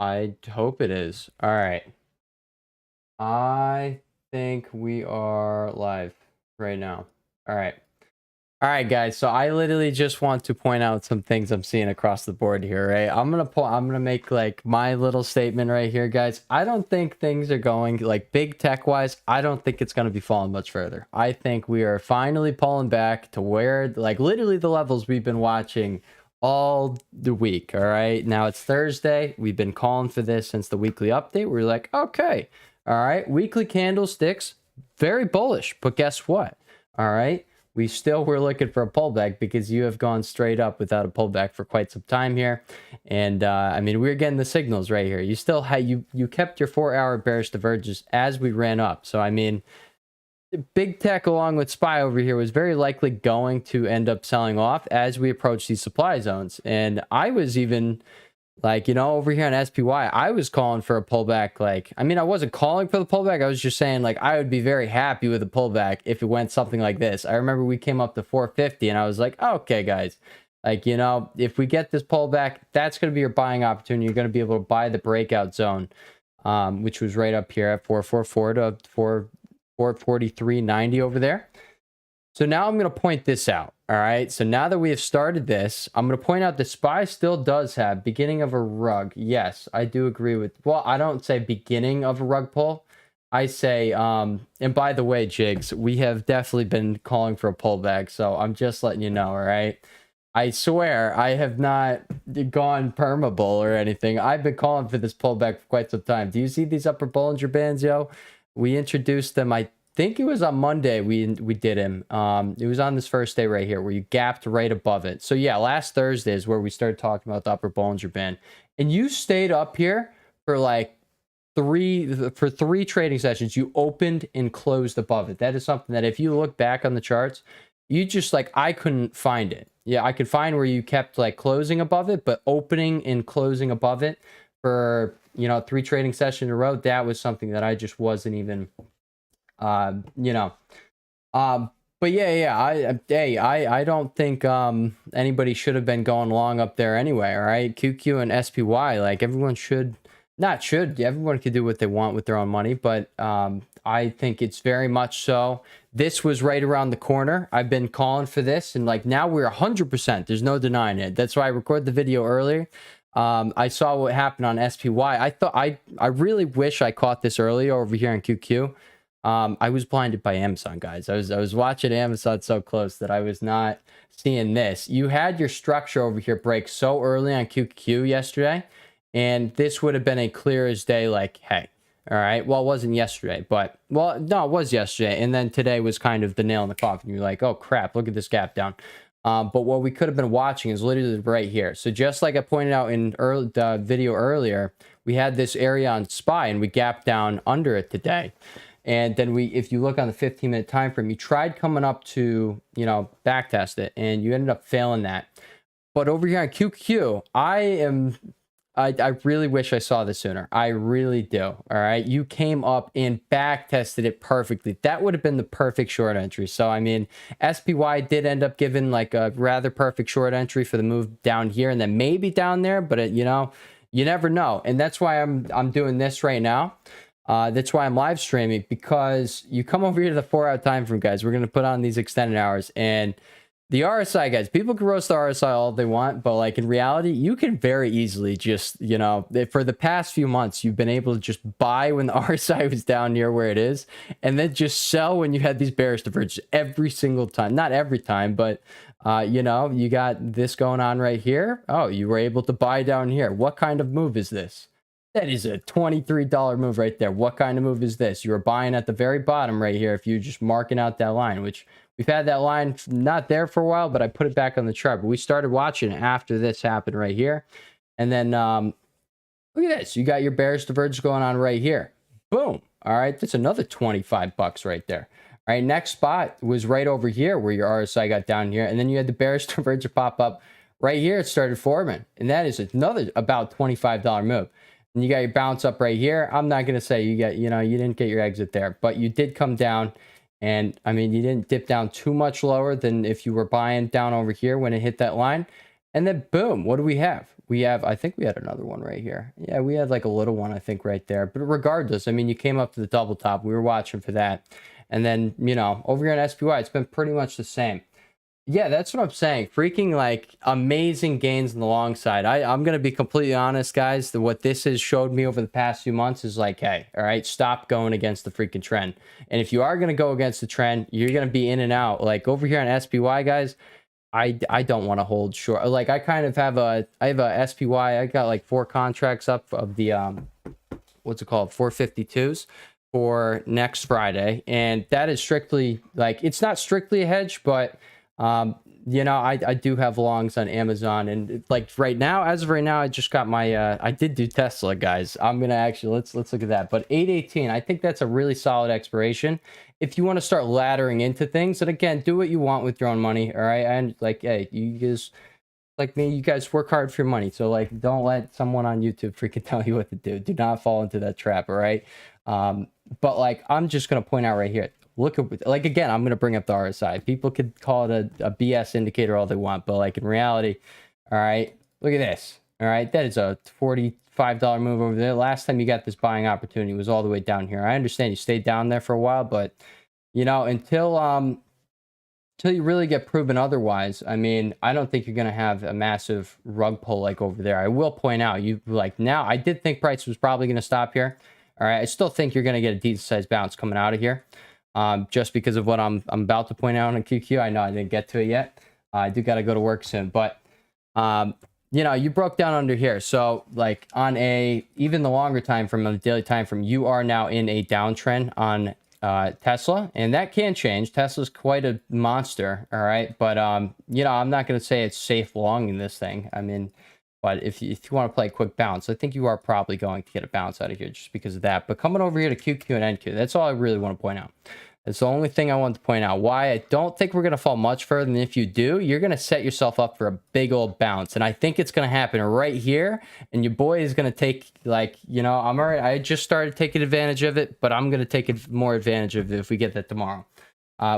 I hope it is. All right. I think we are live right now. All right. All right, guys. So I literally just want to point out some things I'm seeing across the board here, right? I'm gonna make like my little statement right here, guys. I don't think things are going like big tech wise. I don't think it's gonna be falling much further. I think we are finally pulling back to where like literally the levels we've been watching all the week. All right. Now it's Thursday. We've been calling for this since the weekly update. We're like, okay, all right, weekly candlesticks, very bullish. But guess what? All right, we still were looking for a pullback because you have gone straight up without a pullback for quite some time here. And I mean, we're getting the signals right here. You still had you kept your 4-hour bearish divergence as we ran up. So I mean, big tech along with SPY over here was very likely going to end up selling off as we approach these supply zones. And I was even like, over here on SPY, I was calling for a pullback. Like, I mean, I wasn't calling for the pullback. I was just saying, like, I would be very happy with a pullback if it went something like this. I remember we came up to 450 and I was like, okay, guys, like, if we get this pullback, that's going to be your buying opportunity. You're going to be able to buy the breakout zone, which was right up here at 444 to 443.90 over there. So now I'm going to point this out. All right. So now that we have started this, I'm going to point out the SPY still does have beginning of a rug. Yes, I do agree with, well, I don't say beginning of a rug pull. I say, and by the way, Jigs, we have definitely been calling for a pullback. So I'm just letting you know. All right. I swear I have not gone perma bull or anything. I've been calling for this pullback for quite some time. Do you see these upper Bollinger Bands, yo? We introduced them, I think it was on Monday we did him. It was on this first day right here where you gapped right above it. So yeah, last Thursday is where we started talking about the upper Bollinger Band. And you stayed up here for like three trading sessions. You opened and closed above it. That is something that if you look back on the charts, you just like, I couldn't find it. Yeah, I could find where you kept like closing above it, but opening and closing above it for, 3 trading sessions in a row, that was something that I just wasn't even you know but I don't think anybody should have been going long up there anyway. All right, QQ and SPY, like everyone everyone can do what they want with their own money, but I think it's very much so. This was right around the corner. I've been calling for this, and like now we're 100%, there's no denying it. That's why I recorded the video earlier. I saw what happened on SPY. I really wish I caught this earlier over here on QQ. I was blinded by Amazon, guys. I was watching Amazon so close that I was not seeing this. You had your structure over here break so early on QQ yesterday, and this would have been a clear as day, like, hey, all right. Well, it wasn't yesterday, but, well, no, it was yesterday. And then today was kind of the nail in the coffin. You're like, oh, crap, look at this gap down. But what we could have been watching is literally right here. So just like I pointed out in the video earlier, we had this area on SPY, and we gapped down under it today. And then if you look on the 15-minute time frame, you tried coming up to, back test it, and you ended up failing that. But over here on QQ, I really wish I saw this sooner. I really do. All right. You came up and back tested it perfectly. That would have been the perfect short entry. So, I mean, SPY did end up giving like a rather perfect short entry for the move down here and then maybe down there. But, you never know. And that's why I'm doing this right now. That's why I'm live streaming, because you come over here to the 4-hour time frame, guys. We're going to put on these extended hours, and the RSI, guys, people can roast the RSI all they want, but like in reality, you can very easily just, for the past few months, you've been able to just buy when the RSI was down near where it is, and then just sell when you had these bearish divergences every single time. Not every time, but you got this going on right here. Oh, you were able to buy down here. What kind of move is this? That is a $23 move right there. What kind of move is this? You were buying at the very bottom right here if you're just marking out that line, which we've had that line not there for a while, but I put it back on the chart. But we started watching after this happened right here. And then look at this. You got your bearish divergence going on right here. Boom. All right. That's another $25 right there. All right. Next spot was right over here where your RSI got down here. And then you had the bearish divergence pop up right here. It started forming. And that is another about $25 move. And you got your bounce up right here. I'm not going to say you didn't get your exit there, but you did come down. And I mean, you didn't dip down too much lower than if you were buying down over here when it hit that line. And then boom, what do we have? We have, I think we had another one right here. Yeah, we had like a little one, I think, right there. But regardless, I mean, you came up to the double top. We were watching for that. And then, you know, over here on SPY, it's been pretty much the same. Yeah, that's what I'm saying. Freaking like amazing gains on the long side. I'm going to be completely honest, guys. What this has showed me over the past few months is like, hey, all right, stop going against the freaking trend. And if you are going to go against the trend, you're going to be in and out. Like over here on SPY, guys, I don't want to hold short. Like I kind of have a SPY. I got like 4 contracts up of the what's it called, 452s for next Friday, and that is strictly like, it's not strictly a hedge, but you know, I do have longs on Amazon, and like right now, as of right now, I just got my I did do Tesla, guys. I'm gonna actually let's look at that. But 818, I think that's a really solid expiration if you want to start laddering into things. And again, do what you want with your own money, all right? And like, hey, you guys like me, you guys work hard for your money, so like, don't let someone on YouTube freaking tell you what to do. Do not fall into that trap, all right? But like, I'm just gonna point out right here, look at, like, again, I'm gonna bring up the RSI. People could call it a BS indicator all they want, but like in reality, all right, look at this. All right, that is a $45 move over there. Last time you got this buying opportunity was all the way down here. I understand you stayed down there for a while, but you know, until you really get proven otherwise, I mean, I don't think you're going to have a massive rug pull like over there. I will point out, you like, now I did think price was probably going to stop here. All right, I still think you're going to get a decent sized bounce coming out of here, just because of what I'm about to point out on QQ. I know I didn't get to it yet. I do got to go to work soon, but you know, you broke down under here. So like on even the longer time frame, on the daily time frame, you are now in a downtrend on Tesla, and that can change. Tesla's quite a monster, all right, but you know, I'm not going to say it's safe long in this thing. I mean, but if you want to play a quick bounce, I think you are probably going to get a bounce out of here just because of that. But coming over here to QQ and NQ, that's all I really want to point out. That's the only thing I want to point out. Why I don't think we're going to fall much further than if you do, you're going to set yourself up for a big old bounce. And I think it's going to happen right here. And your boy is going to take, like, you know, I just started taking advantage of it, but I'm going to take more advantage of it if we get that tomorrow.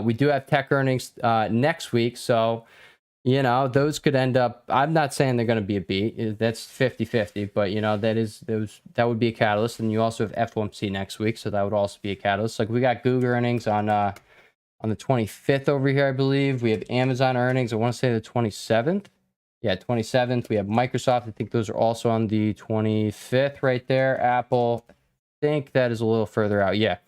We do have tech earnings next week. So, you know, those could end up, I'm not saying they're going to be a beat. That's 50-50, but you know, that would be a catalyst. And you also have FOMC next week, so that would also be a catalyst. Like we got Google earnings on the 25th over here, I believe. We have Amazon earnings, I want to say the 27th. Yeah, 27th. We have Microsoft. I think those are also on the 25th right there. Apple, I think that is a little further out. Yeah,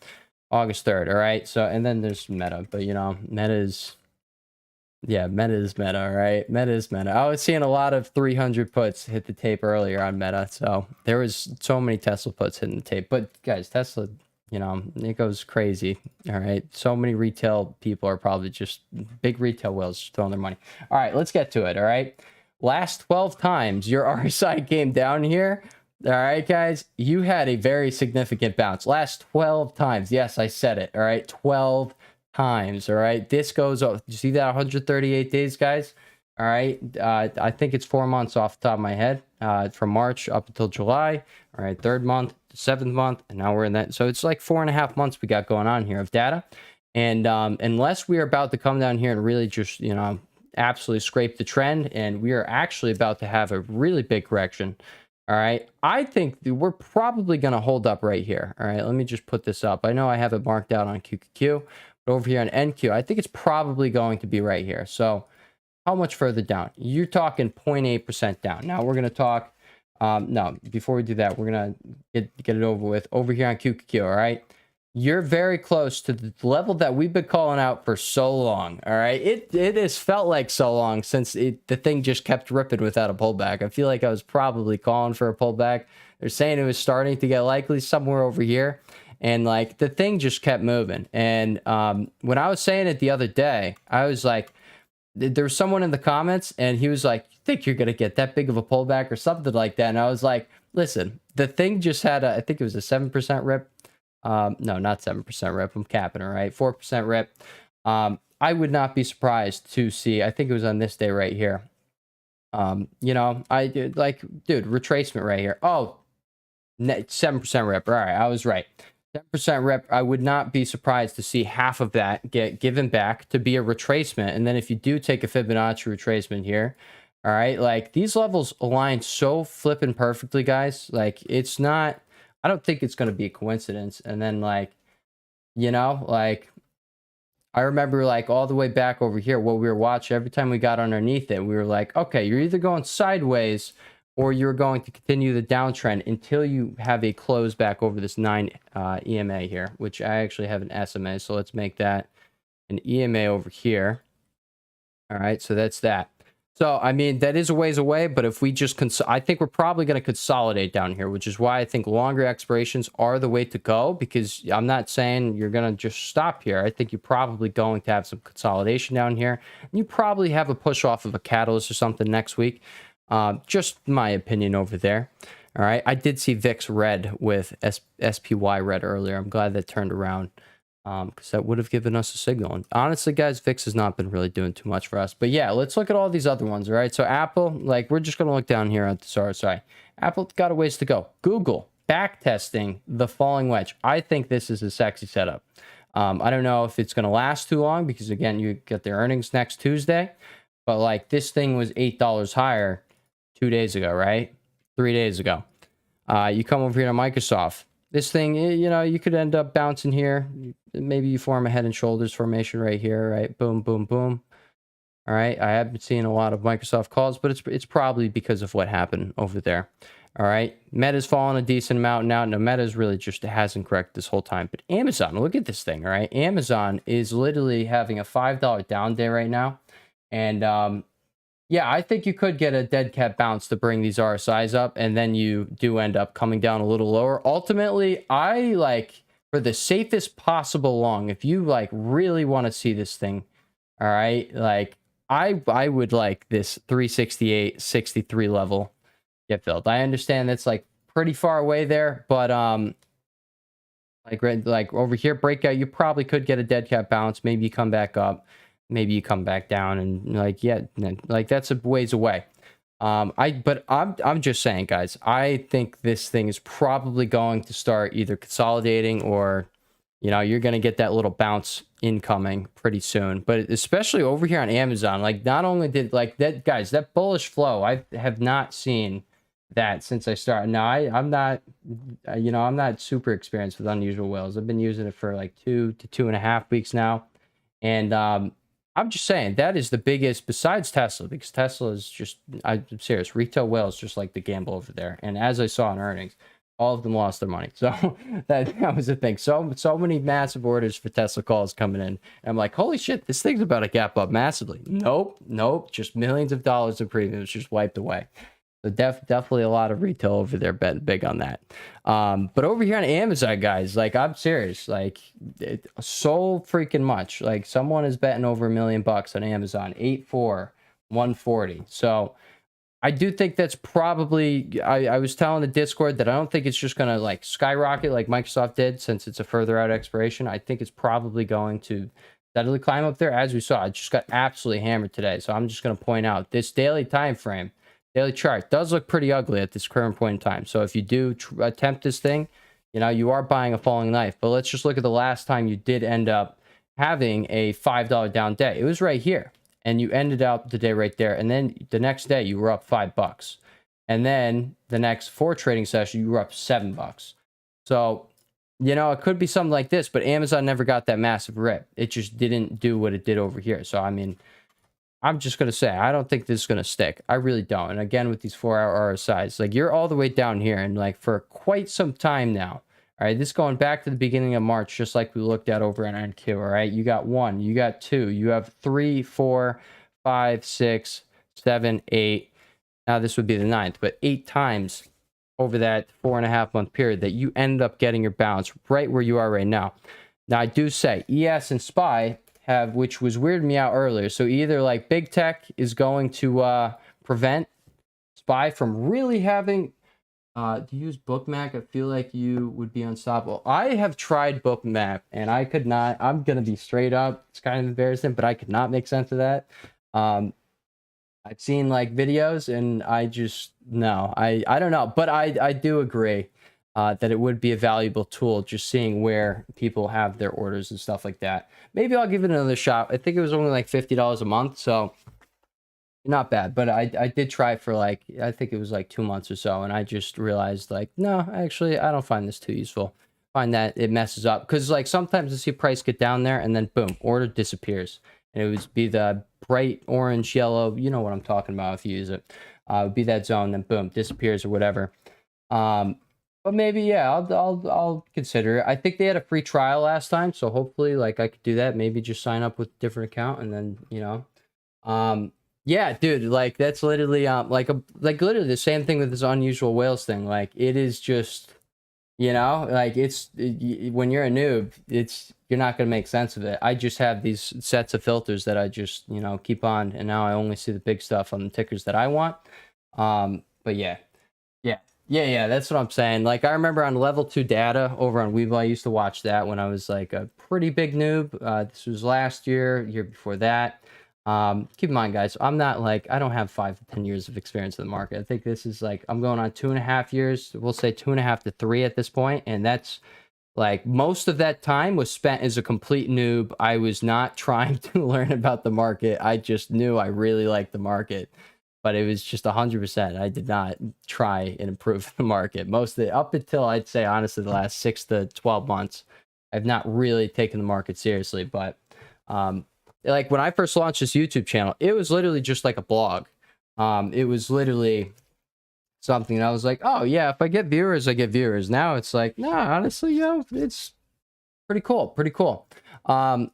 August 3rd. All right. So, and then there's Meta, but you know, Meta is Meta, all right? Meta is Meta. I was seeing a lot of 300 puts hit the tape earlier on Meta, so there was so many Tesla puts hitting the tape. But guys, Tesla, you know, it goes crazy, all right? So many retail people are probably just big retail whales throwing their money. All right, let's get to it, all right? Last 12 times your RSI came down here, all right, guys, you had a very significant bounce. Last 12 times. Yes, I said it, all right? 12 times, all right? This goes up. You see that 138 days, guys? All right. I think it's 4 months off the top of my head, from March up until July. All right. 3rd month, 7th month, and now we're in that. So it's like 4.5 months we got going on here of data. And unless we are about to come down here and really just, you know, absolutely scrape the trend, and we are actually about to have a really big correction. All right. I think we're probably going to hold up right here. All right. Let me just put this up. I know I have it marked out on QQQ. Over here on NQ, I think it's probably going to be right here. So how much further down? You're talking 0.8% down. Now we're going to talk, no, before we do that, we're going to get it over with over here on QQQ, all right? You're very close to the level that we've been calling out for so long, all right? It has felt like so long since the thing just kept ripping without a pullback. I feel like I was probably calling for a pullback. They're saying it was starting to get likely somewhere over here. And like the thing just kept moving. And when I was saying it the other day, I was like, there was someone in the comments and he was like, you think you're going to get that big of a pullback or something like that? And I was like, listen, the thing just had I think it was a 7% rip. No, not 7% rip. I'm capping it, right? 4% rip. I would not be surprised to see, I think it was on this day right here. You know, I did like, dude, retracement right here. Oh, 7% rip. All right. I was right. 10% rep, I would not be surprised to see half of that get given back to be a retracement. And then if you do take a Fibonacci retracement here, All right, like these levels align so flipping perfectly, guys. Like it's not, I don't think it's going to be a coincidence. And then like, like I remember like all the way back over here, what we were watching, every time we got underneath it, we were like, okay, you're either going sideways or you're going to continue the downtrend until you have a close back over this 9 EMA here, which I actually have an SMA. So let's make that an EMA over here. All right, so that's that. So, I mean, that is a ways away, but if we just, I think we're probably going to consolidate down here, which is why I think longer expirations are the way to go, because I'm not saying you're going to just stop here. I think you're probably going to have some consolidation down here. You probably have a push off of a catalyst or something next week. Just my opinion over there. All right, I did see VIX red with SPY red earlier. I'm glad that turned around. Because that would have given us a signal. And honestly, guys, VIX has not been really doing too much for us. But yeah, let's look at all these other ones, all right? So Apple, like, we're just going to look down here at the RSI. Apple got a ways to go. Google, back testing the falling wedge. I think this is a sexy setup. I don't know if it's going to last too long because, again, you get their earnings next Tuesday. But, like, this thing was $8 higher 2 days ago, right? 3 days ago. You come over here to Microsoft. This thing, you could end up bouncing here. Maybe you form a head and shoulders formation right here, right? Boom, boom, boom. All right. I have been seeing a lot of Microsoft calls, but it's probably because of what happened over there. All right. Meta's fallen a decent amount now. No, Meta's really just hasn't corrected this whole time. But Amazon, look at this thing, all right? Amazon is literally having a $5 down day right now. And yeah, I think you could get a dead cat bounce to bring these RSIs up, and then you do end up coming down a little lower. Ultimately, I like, for the safest possible long, if you like really want to see this thing, all right, like I would like this 368, 63 level get filled. I understand that's like pretty far away there, but like over here, breakout, you probably could get a dead cat bounce. Maybe you come back up. Maybe you come back down, and like, yeah, like that's a ways away. But I'm just saying, guys, I think this thing is probably going to start either consolidating or, you're going to get that little bounce incoming pretty soon. But especially over here on Amazon, like not only did like that, guys, that bullish flow, I have not seen that since I started. Now I'm not, I'm not super experienced with unusual whales. I've been using it for like 2 to 2.5 weeks now. And, I'm just saying that is the biggest besides Tesla, because Tesla is just, I'm serious, retail whales just like the gamble over there. And as I saw in earnings, all of them lost their money. So that was the thing. So many massive orders for Tesla calls coming in. And I'm like, holy shit, this thing's about to gap up massively. Nope. Just millions of dollars in premiums just wiped away. So definitely a lot of retail over there betting big on that. But over here on Amazon, guys, like I'm serious, like so freaking much. Like someone is betting over $1 million on Amazon, 8.4, 140. So I do think that's probably, I was telling the Discord that I don't think it's just going to like skyrocket like Microsoft did since it's a further out expiration. I think it's probably going to steadily climb up there. As we saw, it just got absolutely hammered today. So I'm just going to point out this daily time frame. Daily chart does look pretty ugly at this current point in time. So if you do attempt this thing, you are buying a falling knife. But let's just look at the last time you did end up having a $5 down day. It was right here. And you ended up the day right there. And then the next day you were up $5. And then the next 4 trading session, you were up $7. So, it could be something like this. But Amazon never got that massive rip. It just didn't do what it did over here. So, I mean, I'm just going to say, I don't think this is going to stick. I really don't. And again, with these 4-hour RSIs, like you're all the way down here and like for quite some time now. All right, this going back to the beginning of March, just like we looked at over in NQ. All right, you got 1, you got 2, you have 3, 4, 5, 6, 7, 8. Now this would be the 9th, but 8 times over that 4.5 month period that you end up getting your bounce right where you are right now. Now I do say ES and SPY have, which was weirding me out earlier. So either like big tech is going to prevent SPY from really having to use Bookmap. I feel like you would be unstoppable. I have tried Bookmap and I could not. I'm gonna be straight up. It's kind of embarrassing, but I could not make sense of that. I've seen like videos and I just no. I don't know, but I do agree. That it would be a valuable tool, just seeing where people have their orders and stuff like that. Maybe I'll give it another shot. I think it was only like $50 a month. So, Not bad, but I did try for like, I think it was like 2 months or so, and I just realized like, no, actually, I don't find this too useful. Find that it messes up because like sometimes I see price get down there and then boom, order disappears, and it would be the bright orange, yellow. You know what I'm talking about if you use it. It would be that zone, then boom, disappears or whatever. But maybe yeah, I'll consider it. I think they had a free trial last time, so hopefully like I could do that. Maybe just sign up with a different account and then yeah, dude, like that's literally like literally the same thing with this unusual whales thing. Like it is just, like when you're a noob, you're not gonna make sense of it. I just have these sets of filters that I just keep on, and now I only see the big stuff on the tickers that I want. But yeah, yeah, that's what I'm saying. Like I remember on level 2 data over on Webull, I used to watch that when I was like a pretty big noob. This was last year before that. Keep in mind, guys, I'm not like, I don't have 5 to 10 years of experience in the market. I think this is like, I'm going on 2.5 years. We'll say 2.5 to 3 at this point. And that's like, most of that time was spent as a complete noob. I was not trying to learn about the market. I just knew I really liked the market, but it was just 100%. I did not try and improve the market. Most of it, up until I'd say, honestly, the last 6 to 12 months, I've not really taken the market seriously. But, like when I first launched this YouTube channel, it was literally just like a blog. It was literally something that I was like, oh yeah, if I get viewers, I get viewers. Now it's like, nah, honestly, it's pretty cool. Pretty cool. Over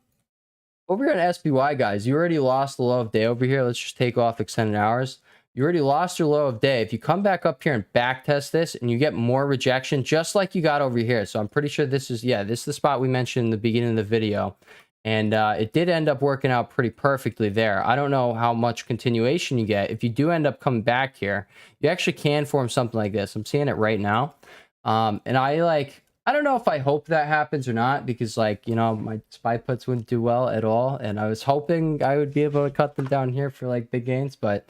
here at SPY, guys, you already lost the low of day over here. Let's just take off extended hours. You already lost your low of day. If you come back up here and back test this and you get more rejection, just like you got over here. So I'm pretty sure this is the spot we mentioned in the beginning of the video. And it did end up working out pretty perfectly there. I don't know how much continuation you get. If you do end up coming back here, you actually can form something like this. I'm seeing it right now. And I don't know if I hope that happens or not, because like, my spy puts wouldn't do well at all. And I was hoping I would be able to cut them down here for like big gains, but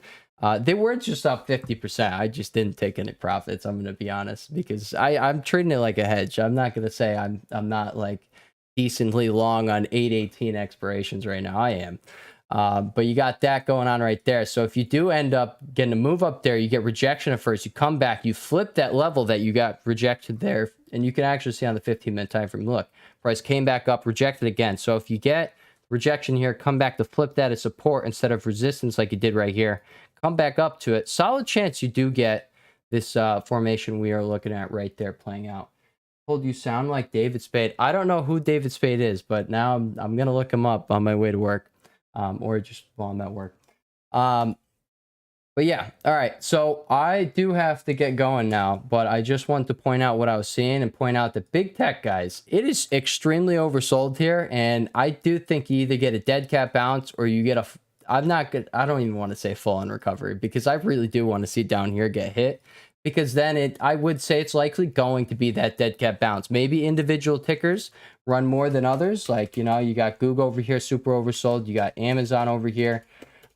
they were just up 50%. I just didn't take any profits. I'm going to be honest, because I'm treating it like a hedge. I'm not going to say I'm not like decently long on 818 expirations right now. I am. But you got that going on right there. So if you do end up getting a move up there, you get rejection at first, you come back, you flip that level that you got rejected there, and you can actually see on the 15-minute time frame, look, price came back up, rejected again. So if you get rejection here, come back to flip that as support instead of resistance like you did right here, come back up to it, solid chance you do get this formation we are looking at right there playing out. Told you sound like David Spade. I don't know who David Spade is, but now I'm gonna look him up on my way to work, or just while I'm at work. But yeah, all right. So I do have to get going now, but I just want to point out what I was seeing and point out that big tech, guys, it is extremely oversold here, and I do think you either get a dead cat bounce or you get a. I'm not good. I don't even want to say full on recovery, because I really do want to see down here get hit. Because then I would say it's likely going to be that dead cat bounce. Maybe individual tickers run more than others. Like, you got Google over here, super oversold. You got Amazon over here.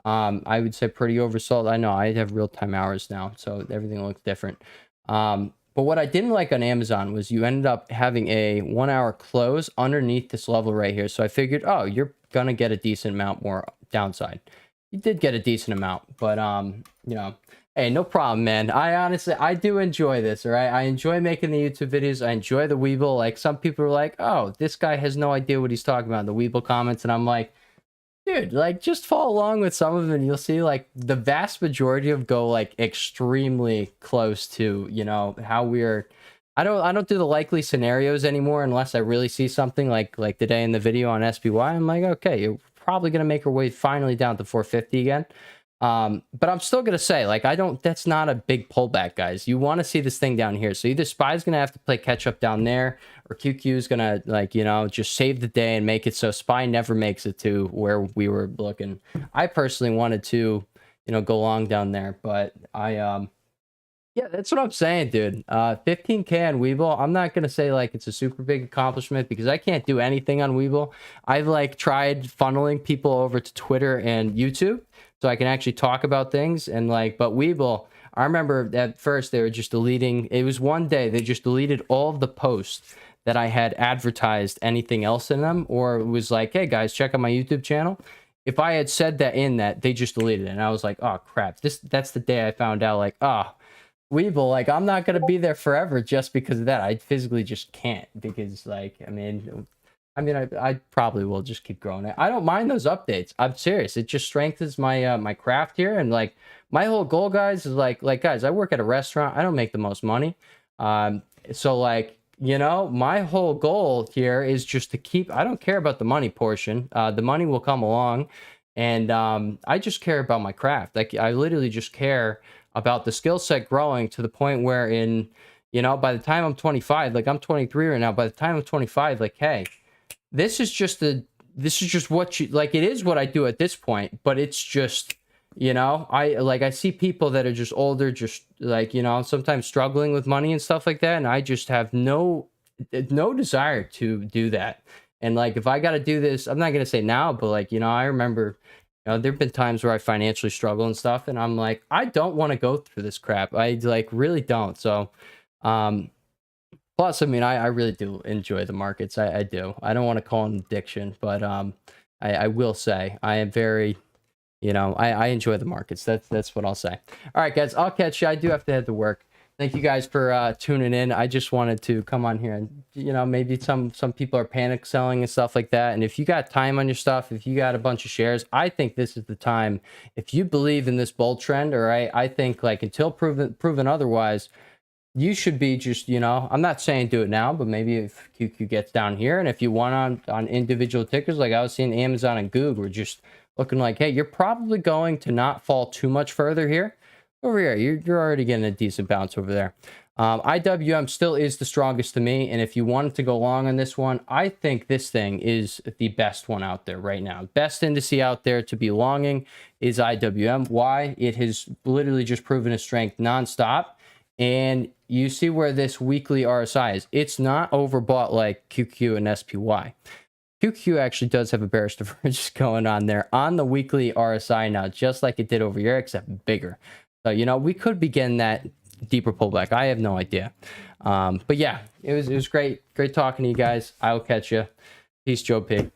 I would say pretty oversold. I know I have real-time hours now, so everything looks different. But what I didn't like on Amazon was you ended up having a 1 hour close underneath this level right here. So I figured, oh, you're going to get a decent amount more downside. You did get a decent amount, but, hey, no problem, man. I do enjoy this, all right? I enjoy making the YouTube videos. I enjoy the Webull. Like, some people are like, oh, this guy has no idea what he's talking about in the Webull comments. And I'm like, dude, like, just follow along with some of them. And you'll see, like, the vast majority of go, like, extremely close to, how we're... I don't do the likely scenarios anymore unless I really see something like today in the video on SPY. I'm like, okay, you're probably going to make our way finally down to 450 again. But I'm still gonna say, like, that's not a big pullback, guys. You want to see this thing down here. So either SPY's gonna have to play catch up down there, or QQ's gonna, like, just save the day and make it so SPY never makes it to where we were looking. I personally wanted to, go long down there, but yeah, that's what I'm saying, dude. 15K on Webull. I'm not gonna say like it's a super big accomplishment, because I can't do anything on Webull. I've like tried funneling people over to Twitter and YouTube, so I can actually talk about things. And like, but Webull, I remember at first they were just deleting. It was one day they just deleted all of the posts that I had advertised anything else in them, or it was like, hey guys, check out my YouTube channel. if I had said that in that, they just deleted it. And I was like, oh crap. That's the day I found out, like, oh, Weeble, like, I'm not gonna be there forever just because of that. I physically just can't, because like, I probably will just keep growing it. I don't mind those updates. I'm serious. It just strengthens my my craft here. And like, my whole goal, guys, is like guys, I work at a restaurant. I don't make the most money. So like, you know, my whole goal here is just to keep, I don't care about the money portion. The money will come along, and I just care about my craft. Like, I literally just care about the skill set growing to the point where, in, you know, by the time I'm 25, like I'm 23 right now, by the time I'm 25, like, hey, this is just what you like. It is what I do at this point, but it's just, you know, I see people that are just older, just like, you know, sometimes struggling with money and stuff like that, and I just have no desire to do that. And like, if I got to do this, I'm not gonna say now, but like, you know, I remember, you know, there've been times where I financially struggle and stuff, and I'm like, I don't want to go through this crap. I like really don't. So plus, I mean, I really do enjoy the markets. I do. I don't want to call it an addiction, but I will say I am very, you know, I enjoy the markets. That's what I'll say. All right, guys, I'll catch you. I do have to head to work. Thank you guys for tuning in. I just wanted to come on here, and, you know, maybe some people are panic selling and stuff like that. And if you got time on your stuff, if you got a bunch of shares, I think this is the time. If you believe in this bull trend, all right, I think like until proven otherwise, you should be just, you know, I'm not saying do it now, but maybe if QQ gets down here, and if you want on individual tickers, like I was seeing Amazon and Google were just looking like, hey, you're probably going to not fall too much further here. Over here, you're already getting a decent bounce over there. IWM still is the strongest to me, and if you wanted to go long on this one, I think this thing is the best one out there right now. Best indice out there to be longing is IWM. Why? It has literally just proven its strength nonstop. And you see where this weekly RSI is. It's not overbought like QQ and SPY. QQ actually does have a bearish divergence going on there on the weekly RSI now, just like it did over here, except bigger. So, you know, we could be getting that deeper pullback. I have no idea. But yeah, it was great talking to you guys. I will catch you. Peace, Joe Pig.